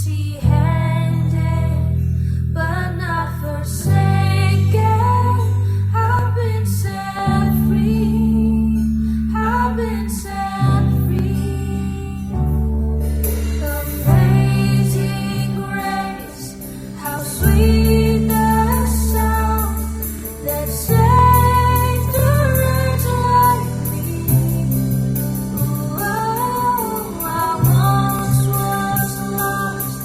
empty-handed, but not forsaken. I've been set free. I've been set free. Amazing grace, how sweet the sound that saved a wretch like me. Oh, I once was lost,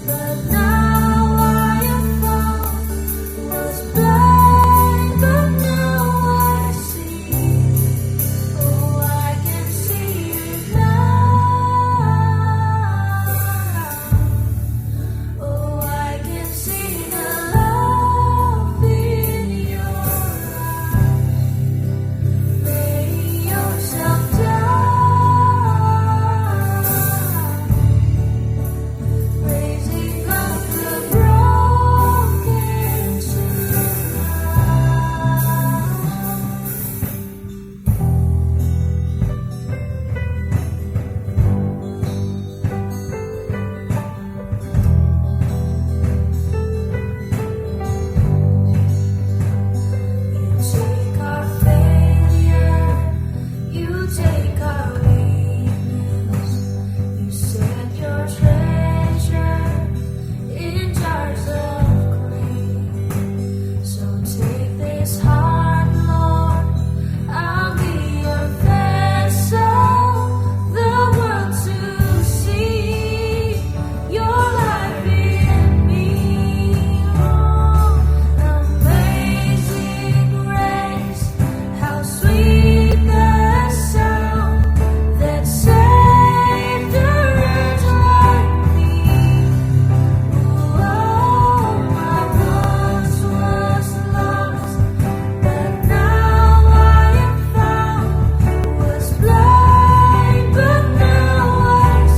but now I am found. Was blind, but now I see. Oh, I can see it now. Oh, I can see the love in your eyes. Lay yourself down, raising up the broken You take our failure, you take our weakness, you set your treasure in jars of clay. So take this heart, Lord, I'll be your vessel, the world to see your life in me. Oh, amazing grace, how sweet the sound that saved a wretch like me. Oh, I once was lost, but now I am found. Was blind, but now I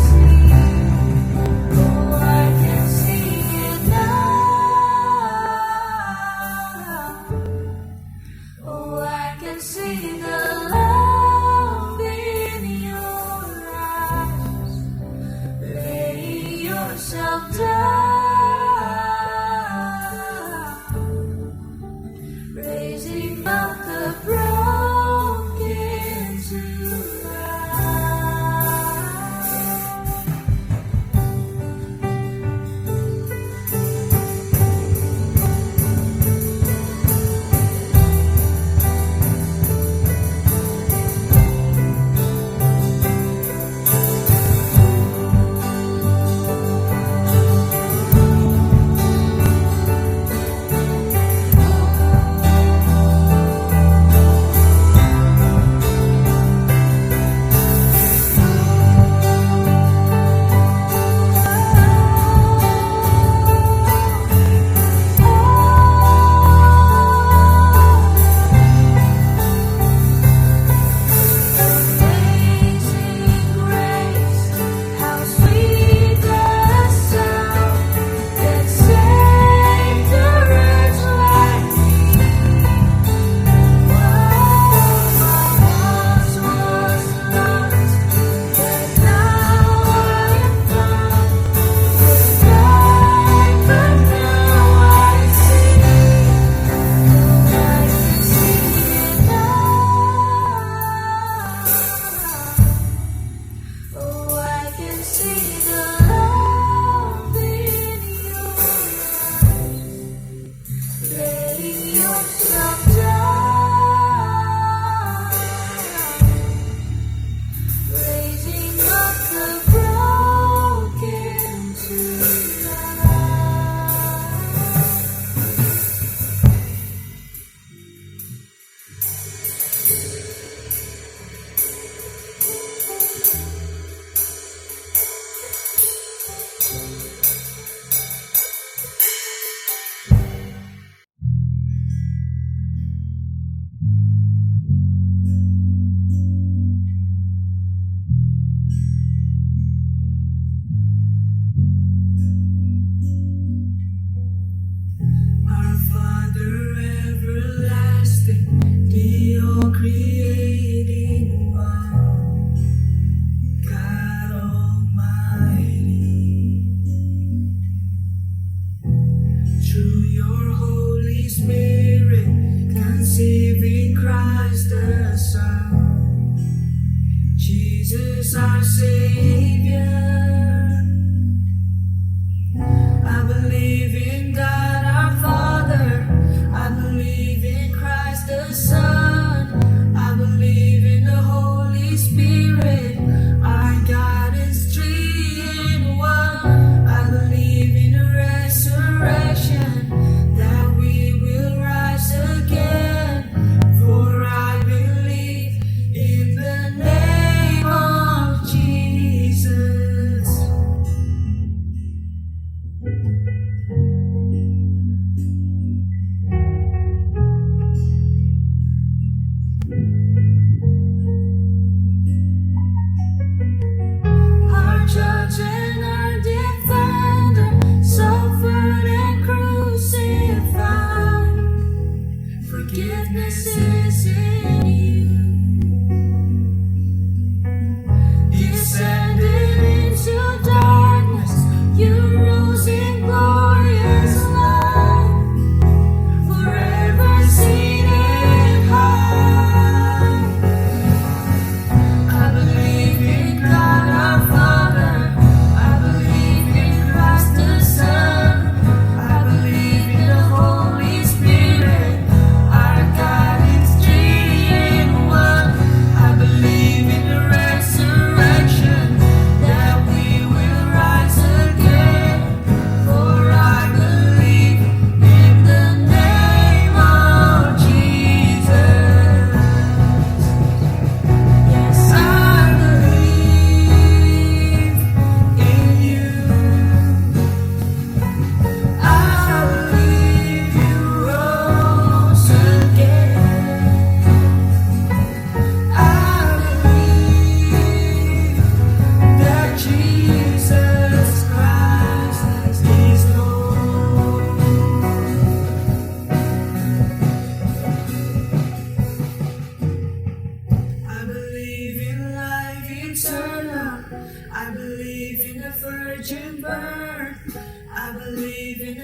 see. Oh, I can see it now. Oh, I can see the love in your eyes. Lay yourself down, raising up the broken to rise.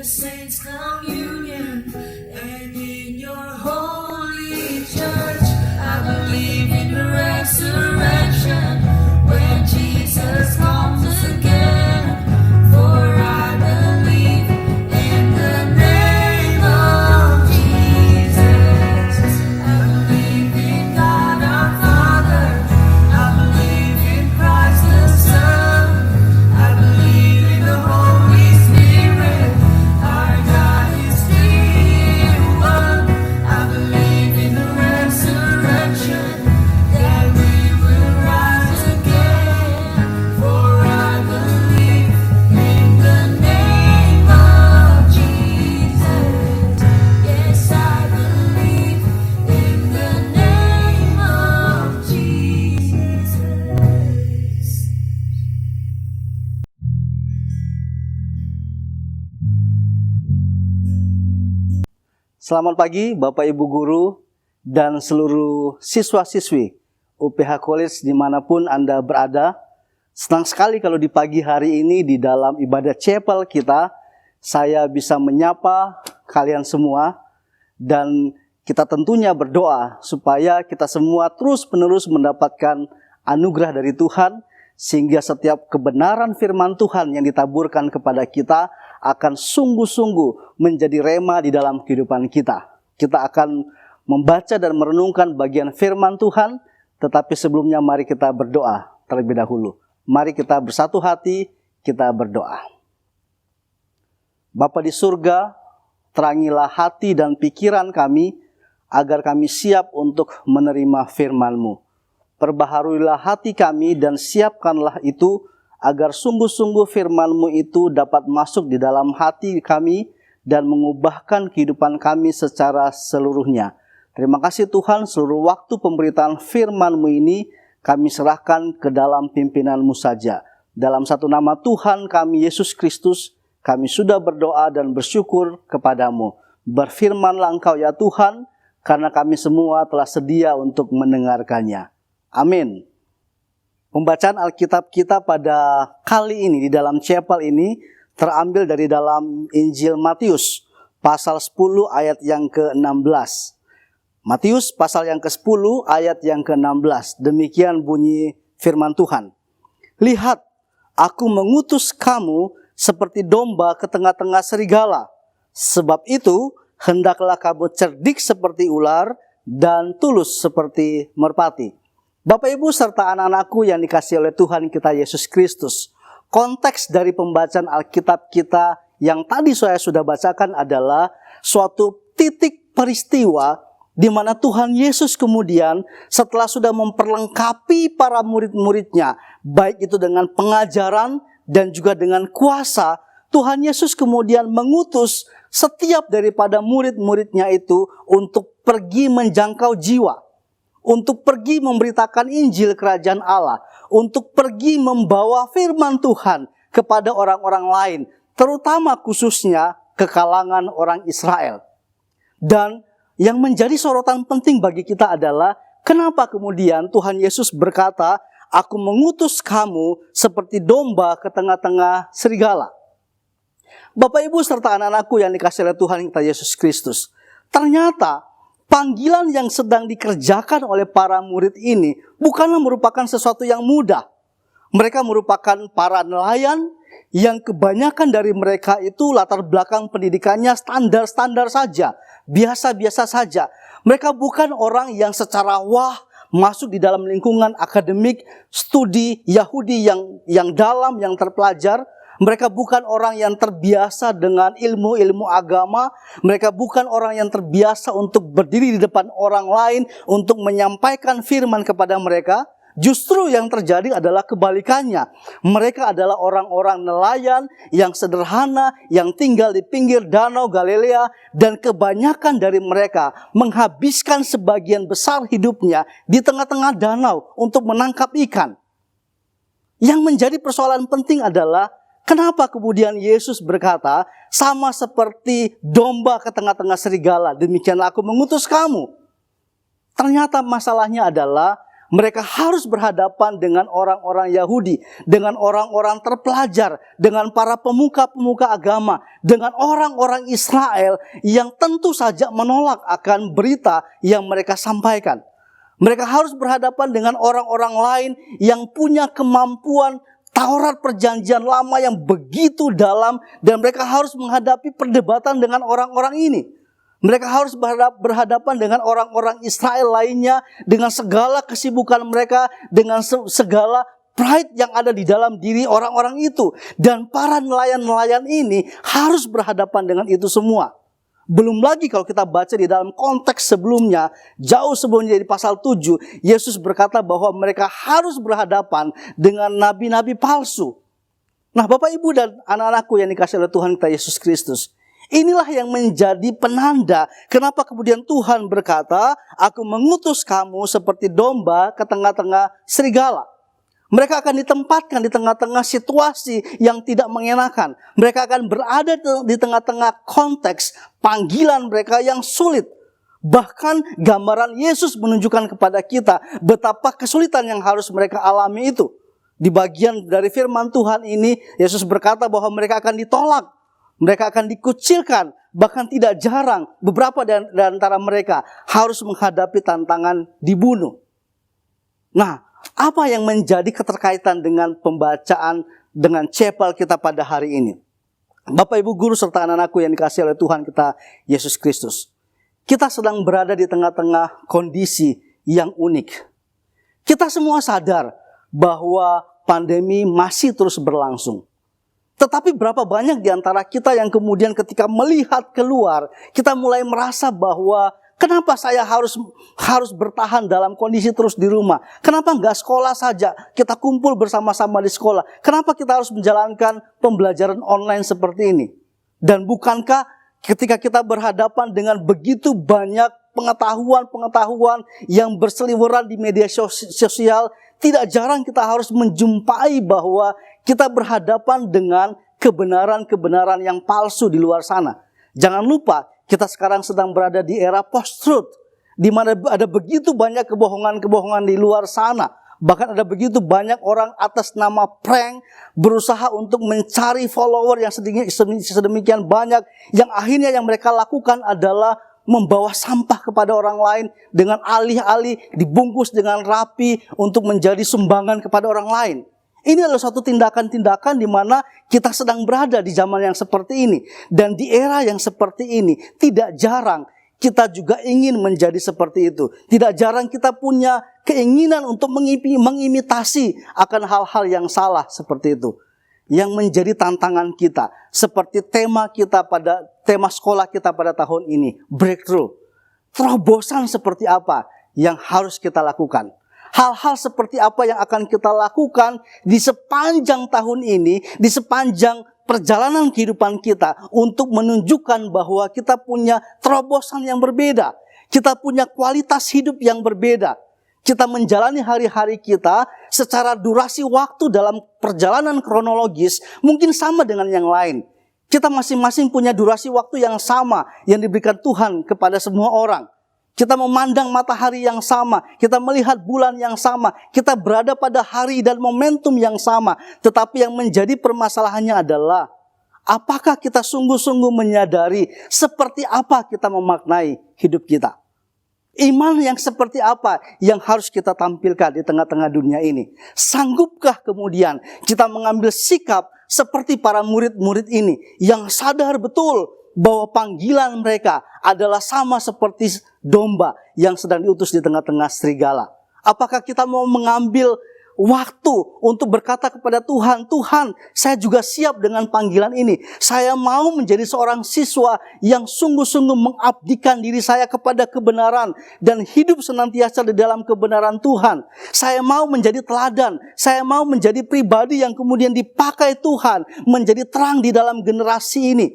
the saints' communion, and in your holy church. I believe in the resurrection when Jesus comes again. For I believe in the name of Jesus. I believe in God our Father. I believe in Christ the Son. I believe in the Holy Spirit. Our God is three in one. I believe in the resurrection, that we will rise again. For I believe in the name of Jesus. Yes, I believe in the name of Jesus. Selamat pagi Bapak Ibu Guru dan seluruh siswa-siswi UPH College dimanapun Anda berada. Senang sekali kalau di pagi hari ini di dalam ibadah chapel kita, saya bisa menyapa kalian semua dan kita tentunya berdoa supaya kita semua terus-menerus mendapatkan anugerah dari Tuhan, sehingga setiap kebenaran firman Tuhan yang ditaburkan kepada kita akan sungguh-sungguh menjadi rema di dalam kehidupan kita. Kita akan membaca dan merenungkan bagian firman Tuhan, tetapi sebelumnya mari kita berdoa terlebih dahulu. Mari kita bersatu hati, kita berdoa. Bapa di surga, terangilah hati dan pikiran kami, agar kami siap untuk menerima firman-Mu. Perbaharuilah hati kami dan siapkanlah itu, agar sungguh-sungguh firman-Mu itu dapat masuk di dalam hati kami dan mengubahkan kehidupan kami secara seluruhnya. Terima kasih Tuhan, seluruh waktu pemberitaan firman-Mu ini kami serahkan ke dalam pimpinan-Mu saja. Dalam satu nama Tuhan kami Yesus Kristus, kami sudah berdoa dan bersyukur kepadamu. Berfirmanlah Engkau ya Tuhan, karena kami semua telah sedia untuk mendengarkannya. Amin. Pembacaan Alkitab kita pada kali ini di dalam chapel ini terambil dari dalam Injil Matius pasal 10 ayat yang ke-16. Matius pasal yang ke-10 ayat yang ke-16. Demikian bunyi firman Tuhan. Lihat, aku mengutus kamu seperti domba ke tengah-tengah serigala. Sebab itu, hendaklah kamu cerdik seperti ular dan tulus seperti merpati. Bapak Ibu serta anak-anakku yang dikasihi oleh Tuhan kita Yesus Kristus. Konteks dari pembacaan Alkitab kita yang tadi saya sudah bacakan adalah suatu titik peristiwa di mana Tuhan Yesus kemudian setelah sudah memperlengkapi para murid-muridnya, baik itu dengan pengajaran dan juga dengan kuasa, Tuhan Yesus kemudian mengutus setiap daripada murid-muridnya itu untuk pergi menjangkau jiwa, untuk pergi memberitakan Injil Kerajaan Allah, untuk pergi membawa firman Tuhan kepada orang-orang lain, terutama khususnya ke kalangan orang Israel. Dan yang menjadi sorotan penting bagi kita adalah kenapa kemudian Tuhan Yesus berkata, aku mengutus kamu seperti domba ke tengah-tengah serigala. Bapak Ibu serta anak-anakku yang dikasihi oleh Tuhan kita Yesus Kristus, ternyata panggilan yang sedang dikerjakan oleh para murid ini bukanlah merupakan sesuatu yang mudah. Mereka merupakan para nelayan yang kebanyakan dari mereka itu latar belakang pendidikannya standar-standar saja, biasa-biasa saja. Mereka bukan orang yang secara masuk di dalam lingkungan akademik, studi Yahudi yang dalam, yang terpelajar. Mereka bukan orang yang terbiasa dengan ilmu-ilmu agama. Mereka bukan orang yang terbiasa untuk berdiri di depan orang lain untuk menyampaikan firman kepada mereka. Justru yang terjadi adalah kebalikannya. Mereka adalah orang-orang nelayan yang sederhana, yang tinggal di pinggir danau Galilea, dan kebanyakan dari mereka menghabiskan sebagian besar hidupnya di tengah-tengah danau untuk menangkap ikan. Yang menjadi persoalan penting adalah kenapa kemudian Yesus berkata, sama seperti domba ke tengah-tengah serigala, demikianlah aku mengutus kamu. Ternyata masalahnya adalah Mereka harus berhadapan dengan orang-orang Yahudi, dengan orang-orang terpelajar, dengan para pemuka-pemuka agama, dengan orang-orang Israel yang tentu saja menolak akan berita yang mereka sampaikan. Mereka harus berhadapan dengan orang-orang lain yang punya kemampuan Taurat Perjanjian Lama yang begitu dalam, dan mereka harus menghadapi perdebatan dengan orang-orang ini. Mereka harus berhadapan dengan orang-orang Israel lainnya, dengan segala kesibukan mereka, dengan segala pride yang ada di dalam diri orang-orang itu. Dan para nelayan-nelayan ini harus berhadapan dengan itu semua. Belum lagi kalau kita baca di dalam konteks sebelumnya, jauh sebelumnya di pasal 7, Yesus berkata bahwa mereka harus berhadapan dengan nabi-nabi palsu. Nah, Bapak, Ibu, dan anak-anakku yang dikasihi oleh Tuhan kita Yesus Kristus, inilah yang menjadi penanda kenapa kemudian Tuhan berkata, aku mengutus kamu seperti domba ke tengah-tengah serigala. Mereka akan ditempatkan di tengah-tengah situasi yang tidak mengenakan. Mereka akan berada di tengah-tengah konteks panggilan mereka yang sulit. Bahkan gambaran Yesus menunjukkan kepada kita betapa kesulitan yang harus mereka alami itu. Di bagian dari firman Tuhan ini, Yesus berkata bahwa mereka akan ditolak. Mereka akan dikucilkan, bahkan tidak jarang beberapa di antara mereka harus menghadapi tantangan dibunuh. Nah, apa yang menjadi keterkaitan dengan pembacaan dengan chapel kita pada hari ini? Bapak, Ibu, guru, serta anak-anakku yang dikasihi oleh Tuhan kita Yesus Kristus. Kita sedang berada di tengah-tengah kondisi yang unik. Kita semua sadar bahwa pandemi masih terus berlangsung. Tetapi berapa banyak di antara kita yang kemudian ketika melihat keluar, kita mulai merasa bahwa kenapa saya harus bertahan dalam kondisi terus di rumah? Kenapa enggak sekolah saja? Kita kumpul bersama-sama di sekolah. Kenapa kita harus menjalankan pembelajaran online seperti ini? Dan bukankah ketika kita berhadapan dengan begitu banyak pengetahuan yang berseliweran di media sosial, tidak jarang kita harus menjumpai bahwa kita berhadapan dengan kebenaran-kebenaran yang palsu di luar sana. Jangan lupa, kita sekarang sedang berada di era post-truth, di mana ada begitu banyak kebohongan-kebohongan di luar sana. Bahkan ada begitu banyak orang atas nama prank berusaha untuk mencari follower yang sedemikian banyak, yang akhirnya yang mereka lakukan adalah membawa sampah kepada orang lain dengan alih-alih dibungkus dengan rapi untuk menjadi sumbangan kepada orang lain. Ini adalah suatu tindakan-tindakan di mana kita sedang berada di zaman yang seperti ini. Dan di era yang seperti ini, tidak jarang kita juga ingin menjadi seperti itu. Tidak jarang kita punya keinginan untuk mengimitasi akan hal-hal yang salah seperti itu. Yang menjadi tantangan kita, seperti tema sekolah kita pada tahun ini, breakthrough. Terobosan seperti apa yang harus kita lakukan? Hal-hal seperti apa yang akan kita lakukan di sepanjang tahun ini, di sepanjang perjalanan kehidupan kita, untuk menunjukkan bahwa kita punya terobosan yang berbeda. Kita punya kualitas hidup yang berbeda. Kita menjalani hari-hari kita secara durasi waktu dalam perjalanan kronologis mungkin sama dengan yang lain. Kita masing-masing punya durasi waktu yang sama yang diberikan Tuhan kepada semua orang. Kita memandang matahari yang sama, kita melihat bulan yang sama, kita berada pada hari dan momentum yang sama. Tetapi yang menjadi permasalahannya adalah, apakah kita sungguh-sungguh menyadari seperti apa kita memaknai hidup kita? Iman yang seperti apa yang harus kita tampilkan di tengah-tengah dunia ini? Sanggupkah kemudian kita mengambil sikap seperti para murid-murid ini yang sadar betul bahwa panggilan mereka adalah sama seperti domba yang sedang diutus di tengah-tengah serigala? Apakah kita mau mengambil waktu untuk berkata kepada Tuhan, Tuhan, saya juga siap dengan panggilan ini. Saya mau menjadi seorang siswa yang sungguh-sungguh mengabdikan diri saya kepada kebenaran dan hidup senantiasa di dalam kebenaran Tuhan. Saya mau menjadi teladan. Saya mau menjadi pribadi yang kemudian dipakai Tuhan menjadi terang di dalam generasi ini.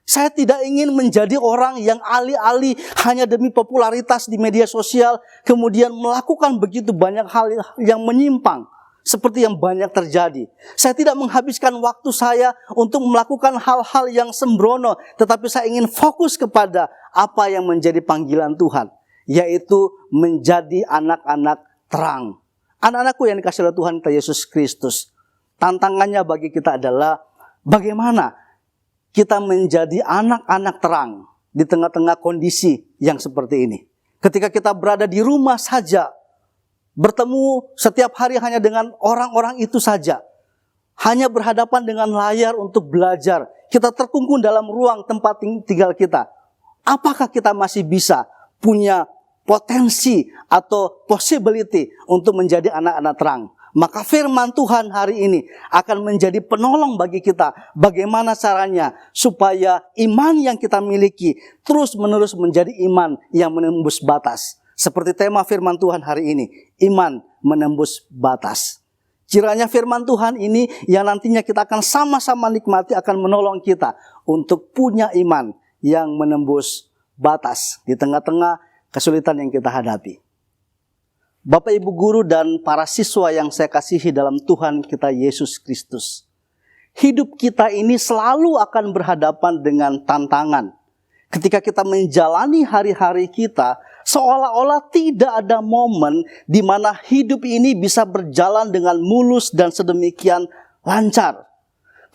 Saya tidak ingin menjadi orang yang alih-alih hanya demi popularitas di media sosial, kemudian melakukan begitu banyak hal yang menyimpang, seperti yang banyak terjadi. Saya tidak menghabiskan waktu saya untuk melakukan hal-hal yang sembrono, tetapi saya ingin fokus kepada apa yang menjadi panggilan Tuhan, yaitu menjadi anak-anak terang. Anak-anakku yang dikasihi oleh Tuhan kita Yesus Kristus, tantangannya bagi kita adalah bagaimana kita menjadi anak-anak terang di tengah-tengah kondisi yang seperti ini. Ketika kita berada di rumah saja, bertemu setiap hari hanya dengan orang-orang itu saja, hanya berhadapan dengan layar untuk belajar, kita terkungkung dalam ruang tempat tinggal kita. Apakah kita masih bisa punya potensi atau possibility untuk menjadi anak-anak terang? Maka firman Tuhan hari ini akan menjadi penolong bagi kita. Bagaimana caranya supaya iman yang kita miliki terus-menerus menjadi iman yang menembus batas. Seperti tema firman Tuhan hari ini, iman menembus batas. Kiranya firman Tuhan ini yang nantinya kita akan sama-sama nikmati akan menolong kita untuk punya iman yang menembus batas di tengah-tengah kesulitan yang kita hadapi. Bapak, Ibu guru dan para siswa yang saya kasihi dalam Tuhan kita Yesus Kristus. Hidup kita ini selalu akan berhadapan dengan tantangan. Ketika kita menjalani hari-hari kita, seolah-olah tidak ada momen di mana hidup ini bisa berjalan dengan mulus dan sedemikian lancar.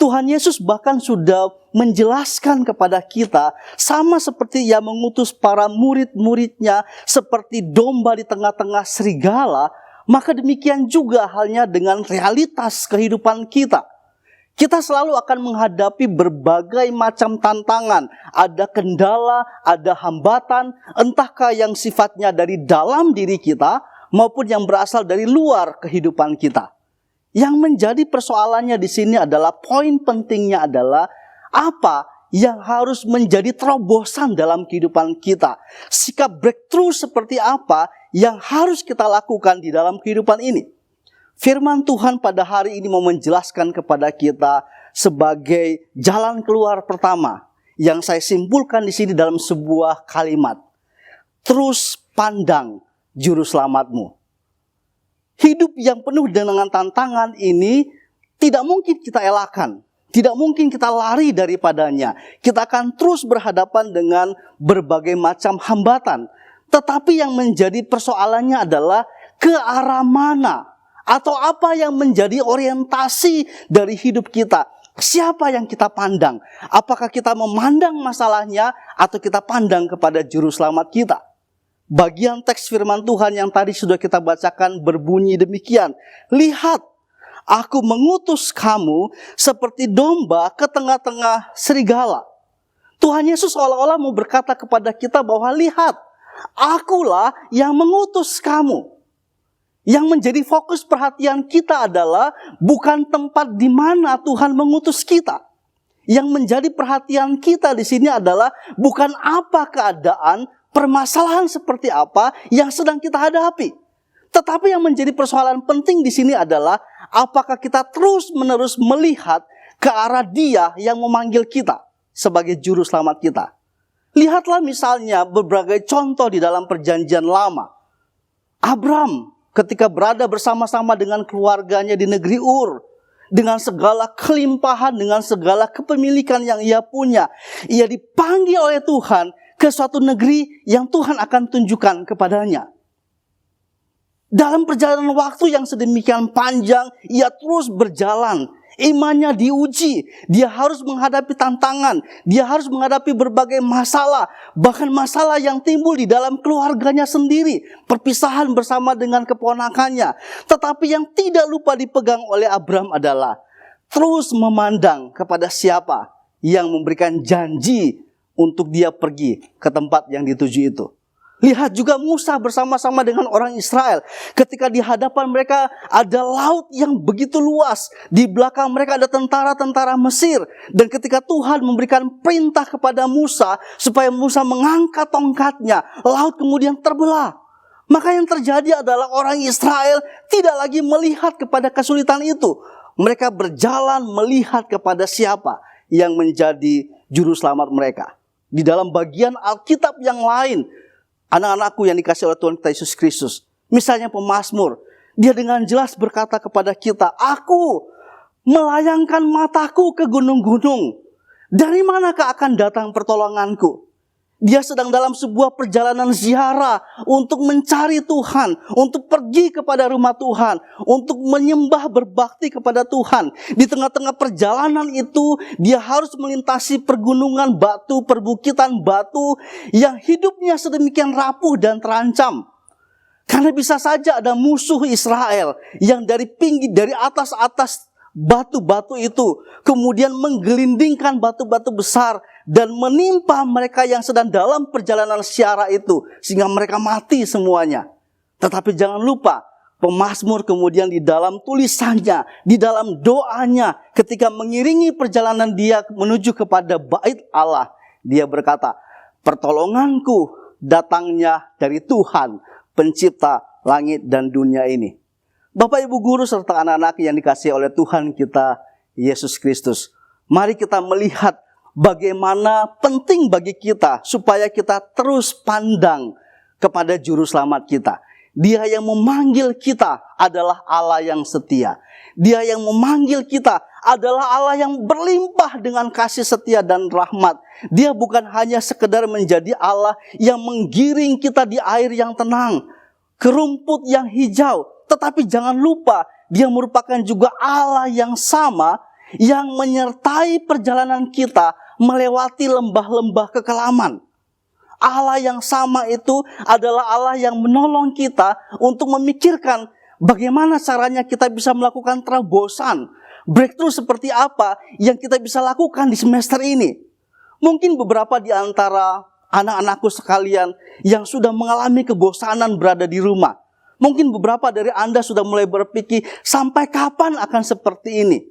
Tuhan Yesus bahkan sudah menjelaskan kepada kita, sama seperti Ia mengutus para murid-muridnya seperti domba di tengah-tengah serigala, maka demikian juga halnya dengan realitas kehidupan kita. Kita selalu akan menghadapi berbagai macam tantangan, ada kendala, ada hambatan, entahkah yang sifatnya dari dalam diri kita maupun yang berasal dari luar kehidupan kita. Yang menjadi persoalannya di sini adalah, poin pentingnya adalah apa yang harus menjadi terobosan dalam kehidupan kita. Sikap breakthrough seperti apa yang harus kita lakukan di dalam kehidupan ini. Firman Tuhan pada hari ini mau menjelaskan kepada kita sebagai jalan keluar pertama yang saya simpulkan di sini dalam sebuah kalimat. Terus pandang juru selamatmu. Hidup yang penuh dengan tantangan ini tidak mungkin kita elakkan. Tidak mungkin kita lari daripadanya. Kita akan terus berhadapan dengan berbagai macam hambatan. Tetapi yang menjadi persoalannya adalah ke arah mana atau apa yang menjadi orientasi dari hidup kita. Siapa yang kita pandang? Apakah kita memandang masalahnya atau kita pandang kepada juru selamat kita? Bagian teks firman Tuhan yang tadi sudah kita bacakan berbunyi demikian. Lihat, aku mengutus kamu seperti domba ke tengah-tengah serigala. Tuhan Yesus seolah-olah mau berkata kepada kita bahwa lihat, akulah yang mengutus kamu. Yang menjadi fokus perhatian kita adalah bukan tempat di mana Tuhan mengutus kita. Yang menjadi perhatian kita di sini adalah bukan apa keadaan, permasalahan seperti apa yang sedang kita hadapi. Tetapi yang menjadi persoalan penting di sini adalah apakah kita terus-menerus melihat ke arah Dia yang memanggil kita sebagai juru selamat kita. Lihatlah misalnya berbagai contoh di dalam perjanjian lama. Abram ketika berada bersama-sama dengan keluarganya di negeri Ur, dengan segala kelimpahan, dengan segala kepemilikan yang ia punya, ia dipanggil oleh Tuhan ke suatu negeri yang Tuhan akan tunjukkan kepadanya. Dalam perjalanan waktu yang sedemikian panjang, ia terus berjalan. Imannya diuji. Dia harus menghadapi tantangan. Dia harus menghadapi berbagai masalah. Bahkan masalah yang timbul di dalam keluarganya sendiri. Perpisahan bersama dengan keponakannya. Tetapi yang tidak lupa dipegang oleh Abram adalah terus memandang kepada siapa yang memberikan janji untuk dia pergi ke tempat yang dituju itu. Lihat juga Musa bersama-sama dengan orang Israel. Ketika di hadapan mereka ada laut yang begitu luas. Di belakang mereka ada tentara-tentara Mesir. Dan ketika Tuhan memberikan perintah kepada Musa supaya Musa mengangkat tongkatnya, laut kemudian terbelah. Maka yang terjadi adalah orang Israel tidak lagi melihat kepada kesulitan itu. Mereka berjalan melihat kepada siapa yang menjadi juru selamat mereka. Di dalam bagian Alkitab yang lain, anak-anakku yang dikasihi oleh Tuhan kita Yesus Kristus, misalnya pemazmur, dia dengan jelas berkata kepada kita, aku melayangkan mataku ke gunung-gunung. Dari manakah akan datang pertolonganku? Dia sedang dalam sebuah perjalanan ziarah untuk mencari Tuhan, untuk pergi kepada rumah Tuhan, untuk menyembah berbakti kepada Tuhan. Di tengah-tengah perjalanan itu, dia harus melintasi pergunungan batu, perbukitan batu yang hidupnya sedemikian rapuh dan terancam. Karena bisa saja ada musuh Israel yang dari atas batu-batu itu kemudian menggelindingkan batu-batu besar dan menimpa mereka yang sedang dalam perjalanan ziarah itu sehingga mereka mati semuanya. Tetapi jangan lupa, pemazmur kemudian di dalam tulisannya, di dalam doanya ketika mengiringi perjalanan dia menuju kepada bait Allah, dia berkata, "Pertolonganku datangnya dari Tuhan, pencipta langit dan dunia ini." Bapak, Ibu guru, serta anak-anak yang dikasihi oleh Tuhan kita, Yesus Kristus. Mari kita melihat bagaimana penting bagi kita supaya kita terus pandang kepada Juru Selamat kita. Dia yang memanggil kita adalah Allah yang setia. Dia yang memanggil kita adalah Allah yang berlimpah dengan kasih setia dan rahmat. Dia bukan hanya sekedar menjadi Allah yang menggiring kita di air yang tenang, ke rumput yang hijau. Tetapi jangan lupa, dia merupakan juga Allah yang sama yang menyertai perjalanan kita melewati lembah-lembah kekelaman. Allah yang sama itu adalah Allah yang menolong kita untuk memikirkan bagaimana caranya kita bisa melakukan terobosan. Breakthrough seperti apa yang kita bisa lakukan di semester ini. Mungkin beberapa di antara anak-anakku sekalian yang sudah mengalami kebosanan berada di rumah. Mungkin beberapa dari Anda sudah mulai berpikir, sampai kapan akan seperti ini?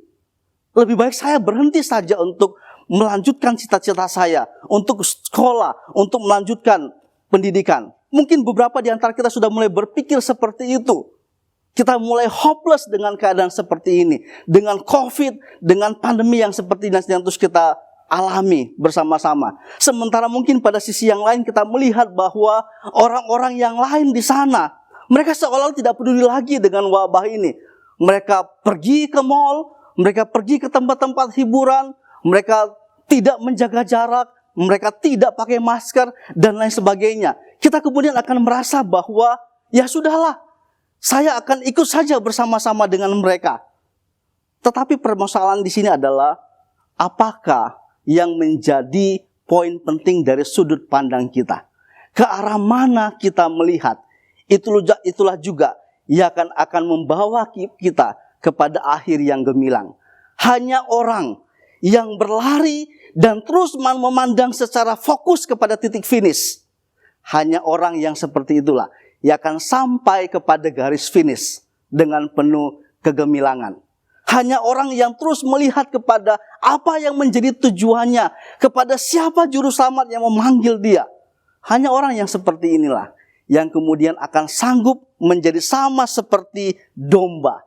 Lebih baik saya berhenti saja untuk melanjutkan cita-cita saya, untuk sekolah, untuk melanjutkan pendidikan. Mungkin beberapa di antara kita sudah mulai berpikir seperti itu. Kita mulai hopeless dengan keadaan seperti ini. Dengan COVID, dengan pandemi yang seperti ini yang terus kita alami bersama-sama. Sementara mungkin pada sisi yang lain kita melihat bahwa orang-orang yang lain di sana, mereka seolah-olah tidak peduli lagi dengan wabah ini. Mereka pergi ke mall, mereka pergi ke tempat-tempat hiburan, mereka tidak menjaga jarak, mereka tidak pakai masker, dan lain sebagainya. Kita kemudian akan merasa bahwa, ya sudahlah, saya akan ikut saja bersama-sama dengan mereka. Tetapi permasalahan di sini adalah, apakah yang menjadi poin penting dari sudut pandang kita? Ke arah mana kita melihat? Itulah juga yang akan membawa kita kepada akhir yang gemilang. Hanya orang yang berlari dan terus memandang secara fokus kepada titik finish. Hanya orang yang seperti itulah yang akan sampai kepada garis finish dengan penuh kegemilangan. Hanya orang yang terus melihat kepada apa yang menjadi tujuannya, kepada siapa juru selamat yang memanggil dia. Hanya orang yang seperti inilah yang kemudian akan sanggup menjadi sama seperti domba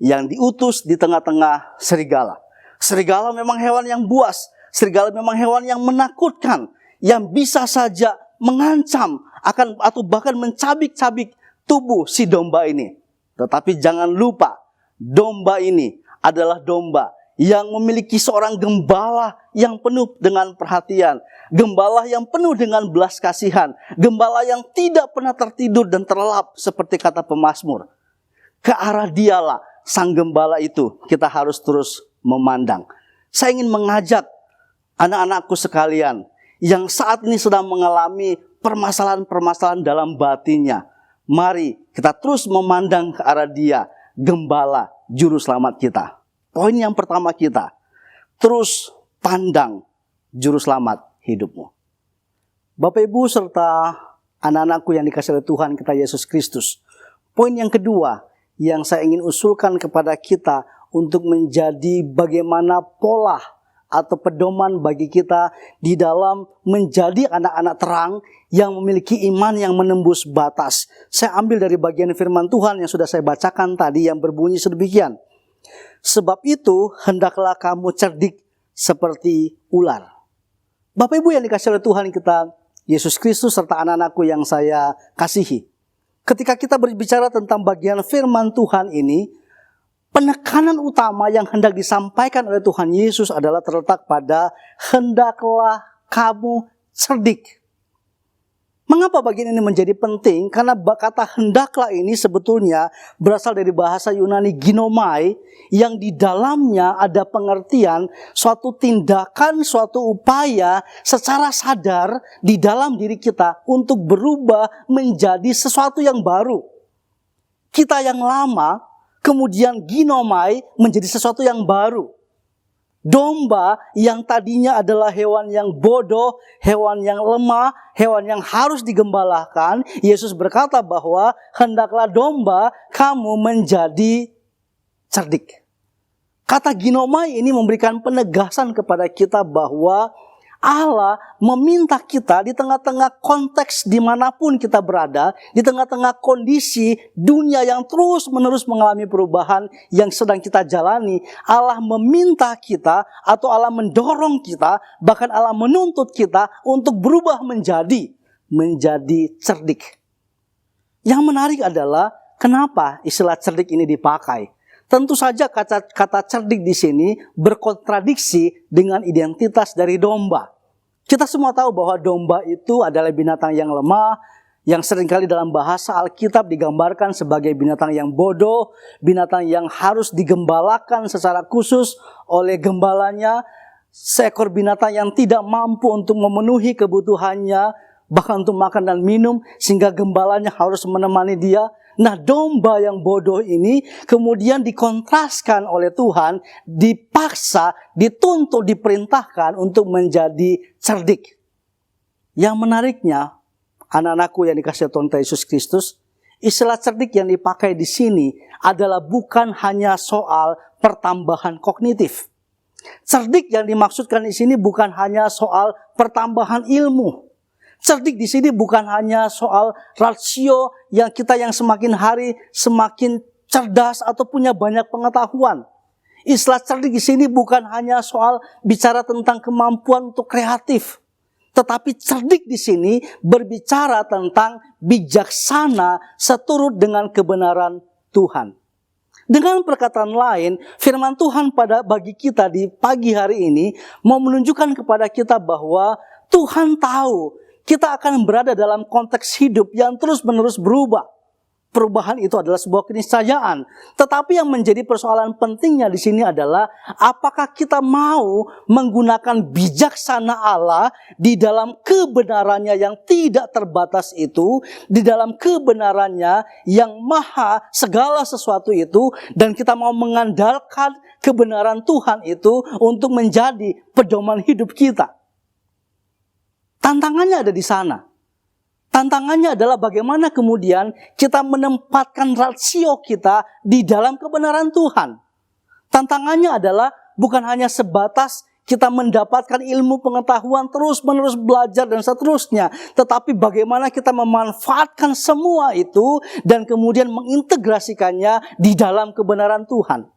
yang diutus di tengah-tengah serigala. Serigala memang hewan yang buas, serigala memang hewan yang menakutkan, yang bisa saja mengancam atau bahkan mencabik-cabik tubuh si domba ini. Tetapi jangan lupa, domba ini adalah domba yang memiliki seorang gembala yang penuh dengan perhatian, gembala yang penuh dengan belas kasihan, gembala yang tidak pernah tertidur dan terlelap seperti kata pemazmur. Ke arah dialah sang gembala itu kita harus terus memandang. Saya ingin mengajak anak-anakku sekalian yang saat ini sedang mengalami permasalahan-permasalahan dalam batinnya. Mari kita terus memandang ke arah dia, gembala juru selamat kita. Poin yang pertama kita, terus pandang juru selamat hidupmu. Bapak, Ibu, serta anak-anakku yang dikasihi oleh Tuhan kita Yesus Kristus. Poin yang kedua yang saya ingin usulkan kepada kita untuk menjadi bagaimana pola atau pedoman bagi kita di dalam menjadi anak-anak terang yang memiliki iman yang menembus batas. Saya ambil dari bagian firman Tuhan yang sudah saya bacakan tadi yang berbunyi sedemikian. Sebab itu hendaklah kamu cerdik seperti ular. Bapak Ibu yang dikasihi oleh Tuhan kita Yesus Kristus serta anak-anakku yang saya kasihi. Ketika kita berbicara tentang bagian firman Tuhan ini, penekanan utama yang hendak disampaikan oleh Tuhan Yesus adalah terletak pada hendaklah kamu cerdik. Mengapa bagian ini menjadi penting? Karena kata hendaklah ini sebetulnya berasal dari bahasa Yunani ginomai, yang di dalamnya ada pengertian suatu tindakan, suatu upaya secara sadar di dalam diri kita untuk berubah menjadi sesuatu yang baru. Kita yang lama kemudian ginomai menjadi sesuatu yang baru. Domba yang tadinya adalah hewan yang bodoh, hewan yang lemah, hewan yang harus digembalakan, Yesus berkata bahwa hendaklah domba kamu menjadi cerdik. Kata ginomai ini memberikan penegasan kepada kita bahwa Allah meminta kita di tengah-tengah konteks dimanapun kita berada, di tengah-tengah kondisi dunia yang terus-menerus mengalami perubahan yang sedang kita jalani, Allah meminta kita atau Allah mendorong kita, bahkan Allah menuntut kita untuk berubah menjadi cerdik. Yang menarik adalah kenapa istilah cerdik ini dipakai. Tentu saja kata cerdik di sini berkontradiksi dengan identitas dari domba. Kita semua tahu bahwa domba itu adalah binatang yang lemah, yang seringkali dalam bahasa Alkitab digambarkan sebagai binatang yang bodoh, binatang yang harus digembalakan secara khusus oleh gembalanya, seekor binatang yang tidak mampu untuk memenuhi kebutuhannya, bahkan untuk makan dan minum, sehingga gembalanya harus menemani dia. Nah, domba yang bodoh ini kemudian dikontraskan oleh Tuhan, dipaksa, dituntut, diperintahkan untuk menjadi cerdik. Yang menariknya, anak-anakku yang dikasihi Tuhan Yesus Kristus, istilah cerdik yang dipakai di sini adalah bukan hanya soal pertambahan kognitif. Cerdik yang dimaksudkan di sini bukan hanya soal pertambahan ilmu. Cerdik di sini bukan hanya soal rasio yang kita yang semakin hari semakin cerdas atau punya banyak pengetahuan. Istilah cerdik di sini bukan hanya soal bicara tentang kemampuan untuk kreatif, tetapi cerdik di sini berbicara tentang bijaksana seturut dengan kebenaran Tuhan. Dengan perkataan lain, firman Tuhan bagi kita di pagi hari ini mau menunjukkan kepada kita bahwa Tuhan tahu kita akan berada dalam konteks hidup yang terus-menerus berubah. Perubahan itu adalah sebuah keniscayaan. Tetapi yang menjadi persoalan pentingnya di sini adalah apakah kita mau menggunakan bijaksana Allah di dalam kebenarannya yang tidak terbatas itu, di dalam kebenarannya yang maha segala sesuatu itu, dan kita mau mengandalkan kebenaran Tuhan itu untuk menjadi pedoman hidup kita. Tantangannya ada di sana. Tantangannya adalah bagaimana kemudian kita menempatkan rasio kita di dalam kebenaran Tuhan. Tantangannya adalah bukan hanya sebatas kita mendapatkan ilmu pengetahuan, terus-menerus belajar dan seterusnya. Tetapi bagaimana kita memanfaatkan semua itu dan kemudian mengintegrasikannya di dalam kebenaran Tuhan.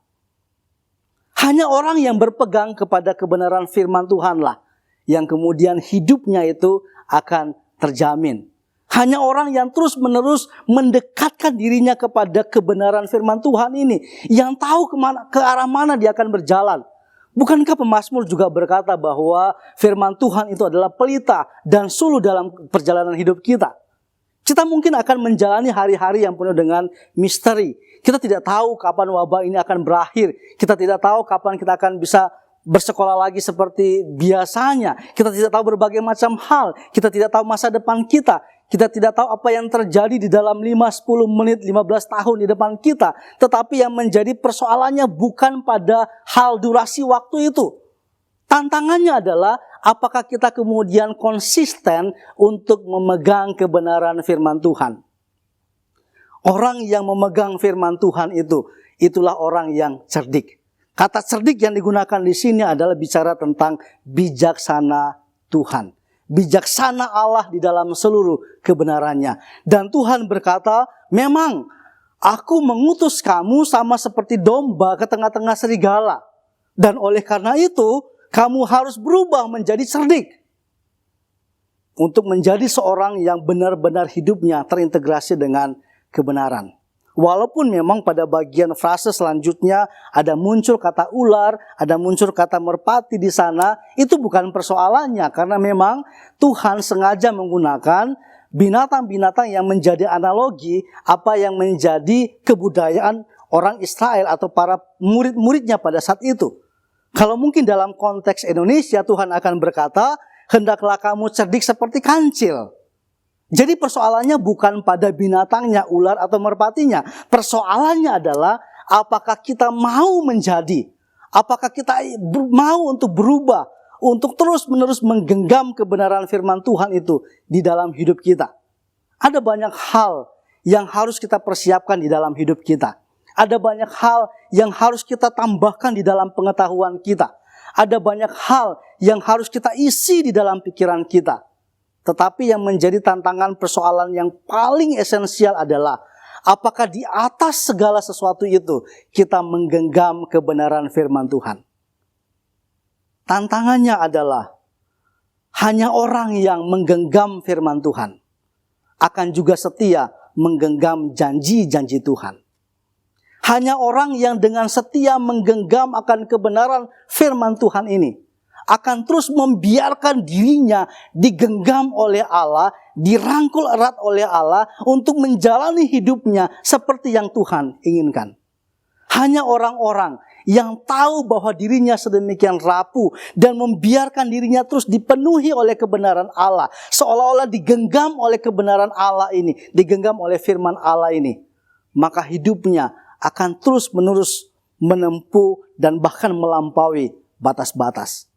Hanya orang yang berpegang kepada kebenaran firman Tuhanlah yang kemudian hidupnya itu akan terjamin. Hanya orang yang terus-menerus mendekatkan dirinya kepada kebenaran firman Tuhan ini, yang tahu ke arah mana dia akan berjalan. Bukankah pemazmur juga berkata bahwa firman Tuhan itu adalah pelita dan suluh dalam perjalanan hidup kita? Kita mungkin akan menjalani hari-hari yang penuh dengan misteri. Kita tidak tahu kapan wabah ini akan berakhir. Kita tidak tahu kapan kita akan bisa bersekolah lagi seperti biasanya. Kita tidak tahu berbagai macam hal. Kita tidak tahu masa depan kita. Kita tidak tahu apa yang terjadi di dalam 5, 10 menit, 15 tahun di depan kita. Tetapi yang menjadi persoalannya bukan pada hal durasi waktu itu. Tantangannya adalah apakah kita kemudian konsisten untuk memegang kebenaran firman Tuhan. Orang yang memegang firman Tuhan itulah orang yang cerdik. Kata cerdik yang digunakan di sini adalah bicara tentang bijaksana Tuhan. Bijaksana Allah di dalam seluruh kebenarannya. Dan Tuhan berkata, memang aku mengutus kamu sama seperti domba ke tengah-tengah serigala. Dan oleh karena itu, kamu harus berubah menjadi cerdik. Untuk menjadi seorang yang benar-benar hidupnya terintegrasi dengan kebenaran. Walaupun memang pada bagian frase selanjutnya ada muncul kata ular, ada muncul kata merpati di sana, itu bukan persoalannya karena memang Tuhan sengaja menggunakan binatang-binatang yang menjadi analogi apa yang menjadi kebudayaan orang Israel atau para murid-muridnya pada saat itu. Kalau mungkin dalam konteks Indonesia, Tuhan akan berkata, hendaklah kamu cerdik seperti kancil. Jadi persoalannya bukan pada binatangnya, ular atau merpatinya. Persoalannya adalah apakah kita mau menjadi, apakah kita mau untuk berubah, untuk terus-menerus menggenggam kebenaran firman Tuhan itu di dalam hidup kita. Ada banyak hal yang harus kita persiapkan di dalam hidup kita. Ada banyak hal yang harus kita tambahkan di dalam pengetahuan kita. Ada banyak hal yang harus kita isi di dalam pikiran kita. Tetapi yang menjadi tantangan persoalan yang paling esensial adalah apakah di atas segala sesuatu itu kita menggenggam kebenaran firman Tuhan. Tantangannya adalah hanya orang yang menggenggam firman Tuhan akan juga setia menggenggam janji-janji Tuhan. Hanya orang yang dengan setia menggenggam akan kebenaran firman Tuhan ini akan terus membiarkan dirinya digenggam oleh Allah, dirangkul erat oleh Allah untuk menjalani hidupnya seperti yang Tuhan inginkan. Hanya orang-orang yang tahu bahwa dirinya sedemikian rapuh dan membiarkan dirinya terus dipenuhi oleh kebenaran Allah, seolah-olah digenggam oleh kebenaran Allah ini, digenggam oleh firman Allah ini, maka hidupnya akan terus-menerus menempuh dan bahkan melampaui batas-batas.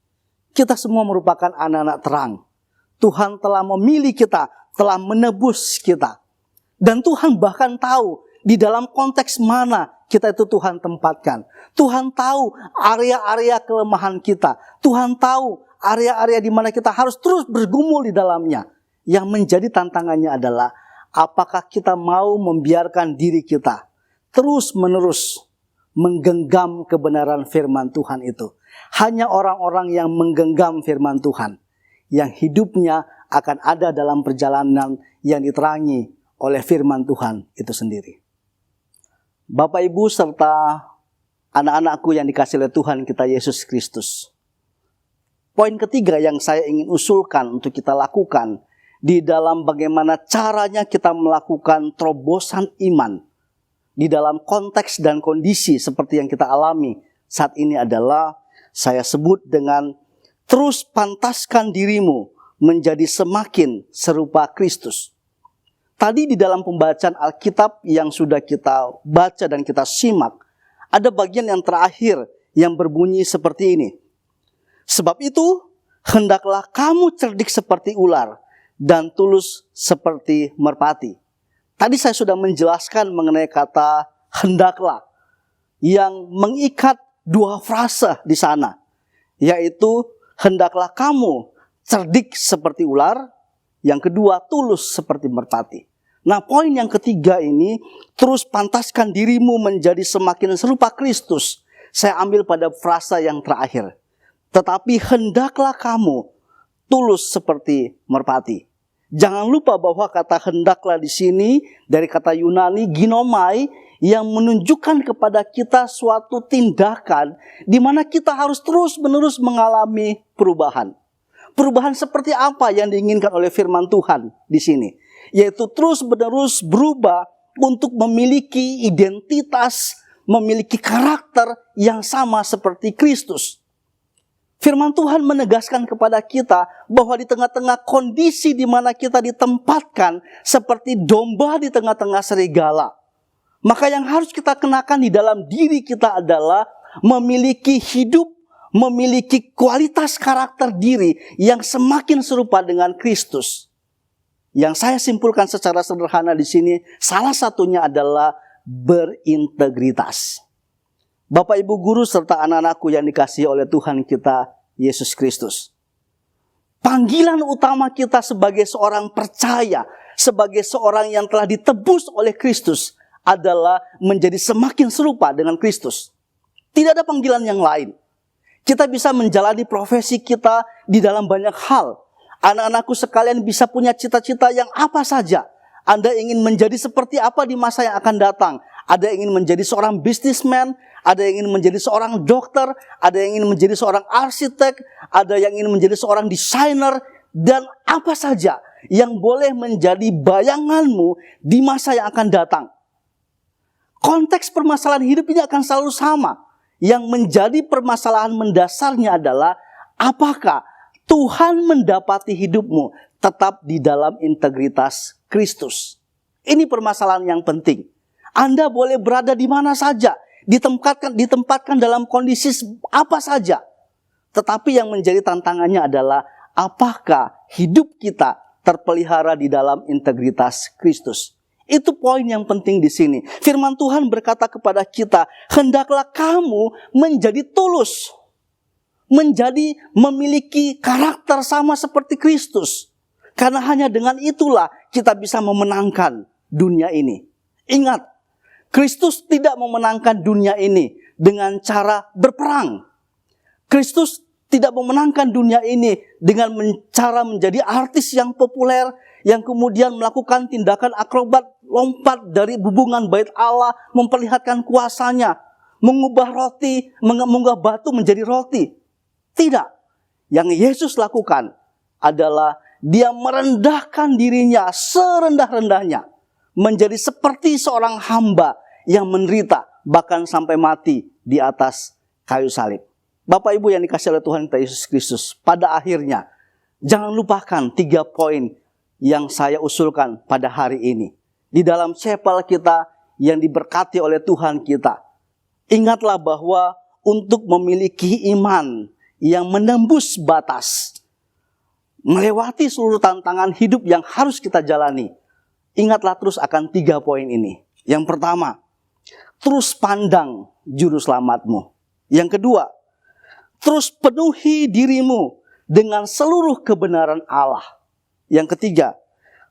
Kita semua merupakan anak-anak terang. Tuhan telah memilih kita, telah menebus kita. Dan Tuhan bahkan tahu di dalam konteks mana kita itu Tuhan tempatkan. Tuhan tahu area-area kelemahan kita. Tuhan tahu area-area di mana kita harus terus bergumul di dalamnya. Yang menjadi tantangannya adalah apakah kita mau membiarkan diri kita terus-menerus menggenggam kebenaran firman Tuhan itu. Hanya orang-orang yang menggenggam firman Tuhan yang hidupnya akan ada dalam perjalanan yang diterangi oleh firman Tuhan itu sendiri. Bapak, Ibu, serta anak-anakku yang dikasihi oleh Tuhan kita Yesus Kristus. Poin ketiga yang saya ingin usulkan untuk kita lakukan di dalam bagaimana caranya kita melakukan terobosan iman di dalam konteks dan kondisi seperti yang kita alami saat ini adalah saya sebut dengan terus pantaskan dirimu menjadi semakin serupa Kristus. Tadi di dalam pembacaan Alkitab yang sudah kita baca dan kita simak, ada bagian yang terakhir yang berbunyi seperti ini. Sebab itu, hendaklah kamu cerdik seperti ular dan tulus seperti merpati. Tadi saya sudah menjelaskan mengenai kata hendaklah yang mengikat dua frasa di sana, yaitu hendaklah kamu cerdik seperti ular, yang kedua tulus seperti merpati. Nah, poin yang ketiga ini, terus pantaskan dirimu menjadi semakin serupa Kristus. Saya ambil pada frasa yang terakhir. Tetapi hendaklah kamu tulus seperti merpati. Jangan lupa bahwa kata hendaklah di sini dari kata Yunani ginomai yang menunjukkan kepada kita suatu tindakan di mana kita harus terus-menerus mengalami perubahan. Perubahan seperti apa yang diinginkan oleh firman Tuhan di sini? Yaitu terus-menerus berubah untuk memiliki identitas, memiliki karakter yang sama seperti Kristus. Firman Tuhan menegaskan kepada kita bahwa di tengah-tengah kondisi di mana kita ditempatkan seperti domba di tengah-tengah serigala, maka yang harus kita kenakan di dalam diri kita adalah memiliki hidup, memiliki kualitas karakter diri yang semakin serupa dengan Kristus. Yang saya simpulkan secara sederhana di sini, salah satunya adalah berintegritas. Bapak, Ibu guru, serta anak-anakku yang dikasihi oleh Tuhan kita, Yesus Kristus. Panggilan utama kita sebagai seorang percaya, sebagai seorang yang telah ditebus oleh Kristus, adalah menjadi semakin serupa dengan Kristus. Tidak ada panggilan yang lain. Kita bisa menjalani profesi kita di dalam banyak hal. Anak-anakku sekalian bisa punya cita-cita yang apa saja. Anda ingin menjadi seperti apa di masa yang akan datang? Ada yang ingin menjadi seorang businessman, ada yang ingin menjadi seorang dokter, ada yang ingin menjadi seorang arsitek, ada yang ingin menjadi seorang desainer, dan apa saja yang boleh menjadi bayanganmu di masa yang akan datang. Konteks permasalahan hidup ini akan selalu sama. Yang menjadi permasalahan mendasarnya adalah apakah Tuhan mendapati hidupmu tetap di dalam integritas Kristus. Ini permasalahan yang penting. Anda boleh berada di mana saja, ditempatkan dalam kondisi apa saja. Tetapi yang menjadi tantangannya adalah apakah hidup kita terpelihara di dalam integritas Kristus. Itu poin yang penting di sini. Firman Tuhan berkata kepada kita, hendaklah kamu menjadi tulus. Menjadi memiliki karakter sama seperti Kristus. Karena hanya dengan itulah kita bisa memenangkan dunia ini. Ingat, Kristus tidak memenangkan dunia ini dengan cara berperang. Kristus tidak memenangkan dunia ini dengan cara menjadi artis yang populer, yang kemudian melakukan tindakan akrobat, lompat dari hubungan bait Allah, memperlihatkan kuasanya, mengubah batu menjadi roti. Tidak. Yang Yesus lakukan adalah dia merendahkan dirinya serendah-rendahnya, menjadi seperti seorang hamba yang menderita, bahkan sampai mati di atas kayu salib. Bapak Ibu yang dikasihi oleh Tuhan kita Yesus Kristus, pada akhirnya jangan lupakan 3 poin yang saya usulkan pada hari ini. Di dalam chapel kita yang diberkati oleh Tuhan kita, ingatlah bahwa untuk memiliki iman yang menembus batas, melewati seluruh tantangan hidup yang harus kita jalani, ingatlah terus akan 3 poin ini. Yang pertama, terus pandang juru selamatmu. Yang kedua, terus penuhi dirimu dengan seluruh kebenaran Allah. Yang ketiga,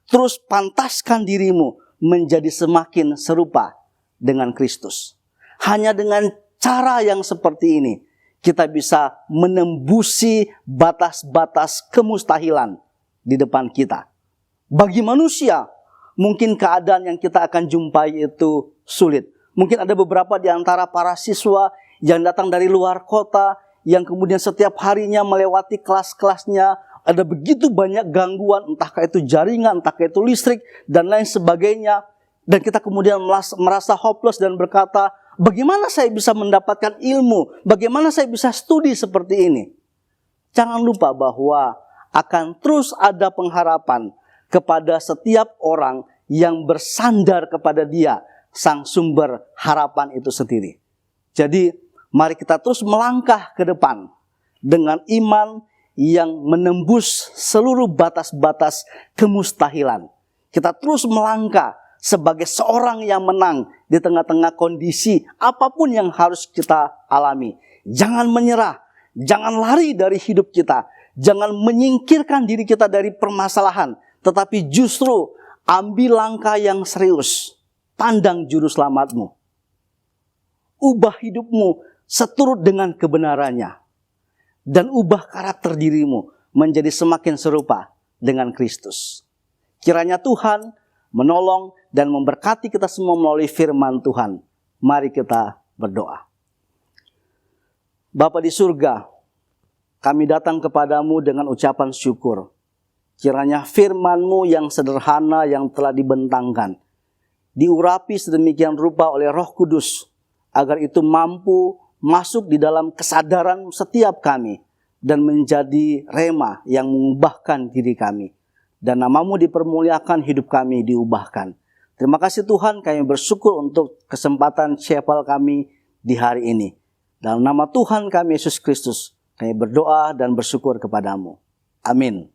terus pantaskan dirimu menjadi semakin serupa dengan Kristus. Hanya dengan cara yang seperti ini, kita bisa menembusi batas-batas kemustahilan di depan kita. Bagi manusia, mungkin keadaan yang kita akan jumpai itu sulit. Mungkin ada beberapa di antara para siswa yang datang dari luar kota, yang kemudian setiap harinya melewati kelas-kelasnya, ada begitu banyak gangguan, entahkah itu jaringan, entahkah itu listrik, dan lain sebagainya. Dan kita kemudian merasa hopeless dan berkata, bagaimana saya bisa mendapatkan ilmu? Bagaimana saya bisa studi seperti ini? Jangan lupa bahwa akan terus ada pengharapan kepada setiap orang yang bersandar kepada Dia, sang sumber harapan itu sendiri. Jadi, mari kita terus melangkah ke depan dengan iman yang menembus seluruh batas-batas kemustahilan. Kita terus melangkah sebagai seorang yang menang di tengah-tengah kondisi apapun yang harus kita alami. Jangan menyerah, jangan lari dari hidup kita, jangan menyingkirkan diri kita dari permasalahan, tetapi justru ambil langkah yang serius. Pandang juru selamatmu. Ubah hidupmu seturut dengan kebenarannya. Dan ubah karakter dirimu menjadi semakin serupa dengan Kristus. Kiranya Tuhan menolong dan memberkati kita semua melalui firman Tuhan. Mari kita berdoa. Bapa di surga, kami datang kepadamu dengan ucapan syukur. Kiranya firman-Mu yang sederhana yang telah dibentangkan, diurapi sedemikian rupa oleh Roh Kudus, agar itu mampu masuk di dalam kesadaran setiap kami dan menjadi rema yang mengubahkan diri kami. Dan nama-Mu dipermuliakan, hidup kami diubahkan. Terima kasih Tuhan, kami bersyukur untuk kesempatan chapel kami di hari ini. Dalam nama Tuhan kami Yesus Kristus, kami berdoa dan bersyukur kepadamu. Amin.